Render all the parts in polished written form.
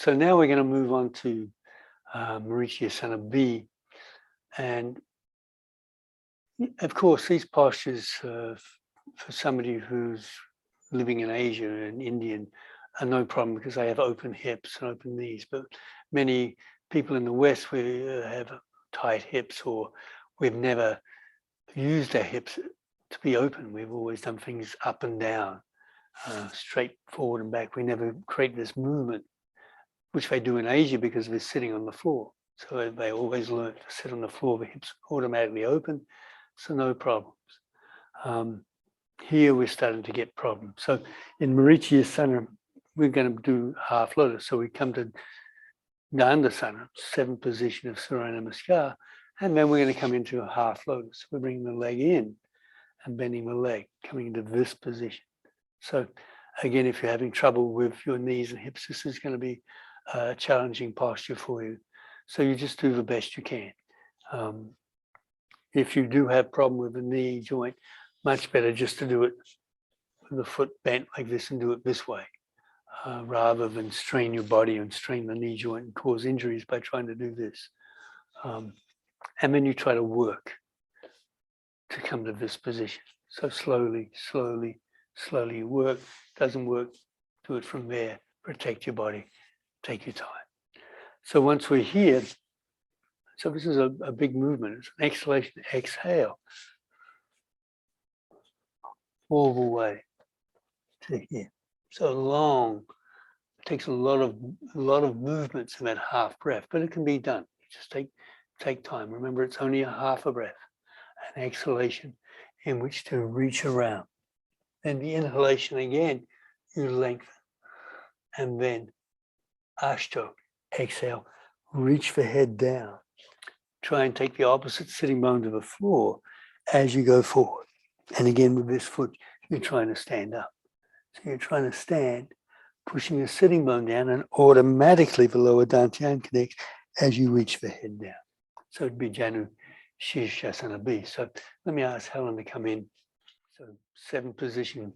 So now we're going to move on to Marichyasana B. And of course, these postures for somebody who's living in Asia and Indian are no problem because they have open hips and open knees. But many people in the West, we have tight hips, or we've never used our hips to be open. We've always done things up and down, straight forward and back. We never create this movement, which they do in Asia because they're sitting on the floor. So they always learn to sit on the floor, the hips automatically open, so no problems. Here we're starting to get problems. So in Marichyasana, we're going to do half lotus. So we come to Dandasana, 7th position of Surya Namaskar, and then we're going to come into a half lotus. We're bringing the leg in and bending the leg, coming into this position. So again, if you're having trouble with your knees and hips, this is going to be a challenging posture for you. So you just do the best you can. If you do have problem with the knee joint, much better just to do it with the foot bent like this and do it this way, rather than strain your body and strain the knee joint and cause injuries by trying to do this. And then you try to work to come to this position. So slowly, slowly, slowly you work. Doesn't work, do it from there. Protect your body. Take your time. So once we're here, so this is a big movement. It's an exhalation, exhale. All the way to here. So long. It takes a lot of movements in that half breath, but it can be done. Just take time. Remember, it's only a half a breath, an exhalation in which to reach around. Then the inhalation again, you lengthen. And then Ashto, exhale, reach the head down. Try and take the opposite sitting bone to the floor as you go forward. And again, with this foot, you're trying to stand up. So you're trying to stand, pushing the sitting bone down, and automatically the lower dantian connects as you reach the head down. So it'd be Janu Shirshasana B. So let me ask Helen to come in. So 7th position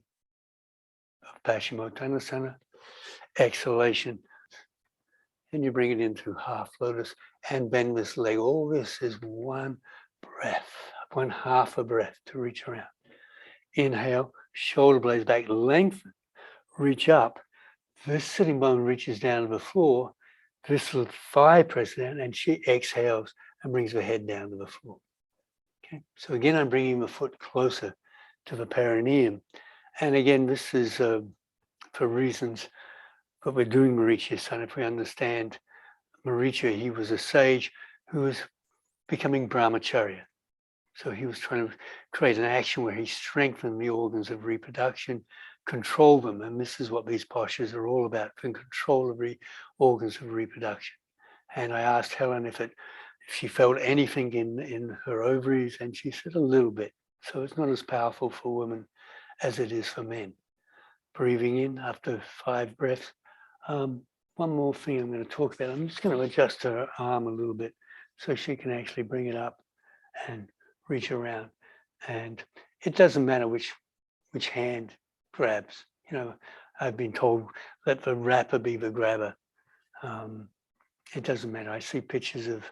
of Paschimottanasana, exhalation. And you bring it into half lotus and bend this leg. All this is one breath, one half a breath to reach around. Inhale, shoulder blades back, lengthen, reach up. This sitting bone reaches down to the floor. This little thigh presses down, and she exhales and brings the head down to the floor. Okay, so again, I'm bringing the foot closer to the perineum. And again, this is for reasons that we're doing Marichyasana. If we understand Marichya, he was a sage who was becoming brahmacharya. So he was trying to create an action where he strengthened the organs of reproduction, control them. And this is what these postures are all about, for control of the organs of reproduction. And I asked Helen if she felt anything in her ovaries, and she said a little bit. So it's not as powerful for women as it is for men. Breathing in after 5 breaths. One more thing I'm going to talk about. I'm just going to adjust her arm a little bit so she can actually bring it up and reach around. And it doesn't matter which hand grabs. You know, I've been told let the rapper be the grabber. It doesn't matter. I see pictures of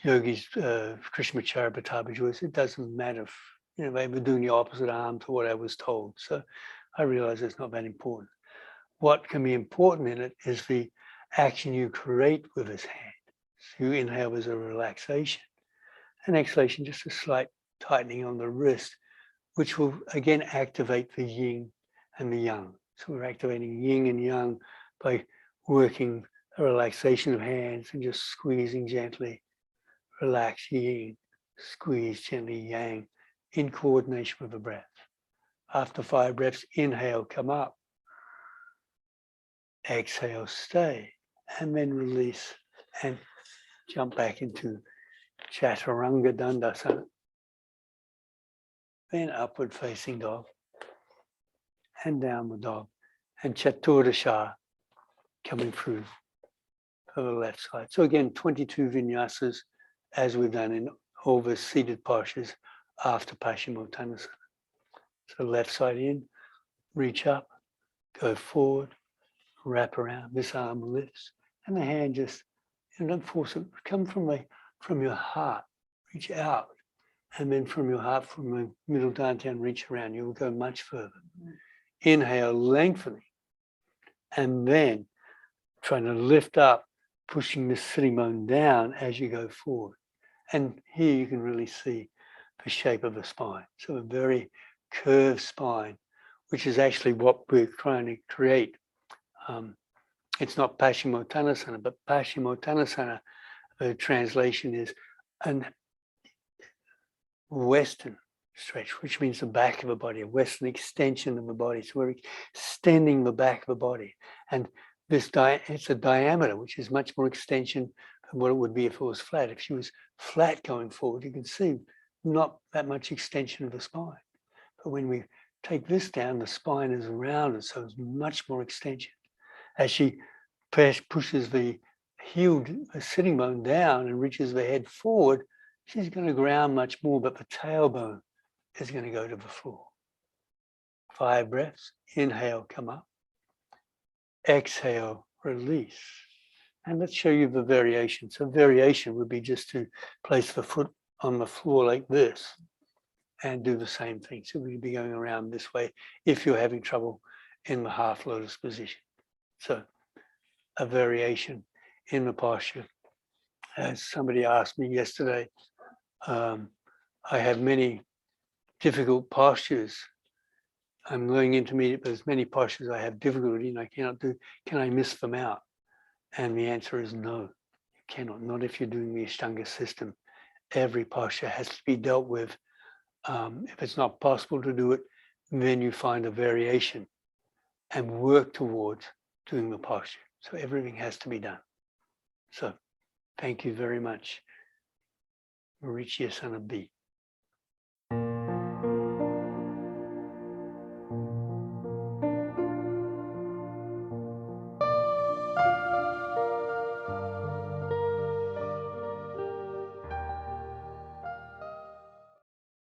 yogis, Krishnamacharya, Pattabhi. It doesn't matter if, you know, they were doing the opposite arm to what I was told. So I realize it's not that important. What can be important in it is the action you create with this hand. So you inhale as a relaxation, and exhalation, just a slight tightening on the wrist, which will again activate the yin and the yang. So we're activating yin and yang by working a relaxation of hands and just squeezing gently. Relax yin, squeeze gently yang, in coordination with the breath. After 5 breaths, inhale, come up. Exhale, stay, and then release and jump back into Chaturanga Dandasana. Then upward facing dog and downward dog, and Chaturdasha coming through for the left side. So again, 22 vinyasas as we've done in all the seated postures after wrap around. This arm lifts, and the hand just, don't force it. Come from your heart, reach out, and then from your heart, from the middle down, reach around. You will go much further. Inhale, lengthening, and then trying to lift up, pushing the sitting bone down as you go forward. And here you can really see the shape of the spine. So a very curved spine, which is actually what we're trying to create. It's not Paschimottanasana, but Paschimottanasana, the translation is an Western stretch, which means the back of the body, a Western extension of the body. So we're extending the back of the body. And it's a diameter, which is much more extension than what it would be if it was flat. If she was flat going forward, you can see not that much extension of the spine. But when we take this down, the spine is rounded, so it's much more extension. As she pushes the sitting bone down and reaches the head forward, she's going to ground much more, but the tailbone is going to go to the floor. 5 breaths. Inhale, come up. Exhale, release. And let's show you the variation. So variation would be just to place the foot on the floor like this and do the same thing. So we'd be going around this way if you're having trouble in the half lotus position. So a variation in the posture. As somebody asked me yesterday, I have many difficult postures. I'm going intermediate, but there's many postures I have difficulty and I cannot do. Can I miss them out? And the answer is no, you cannot. Not if you're doing the Ashtanga system. Every posture has to be dealt with. If it's not possible to do it, then you find a variation and work towards doing the posture. So everything has to be done. So thank you very much. Marichyasana B.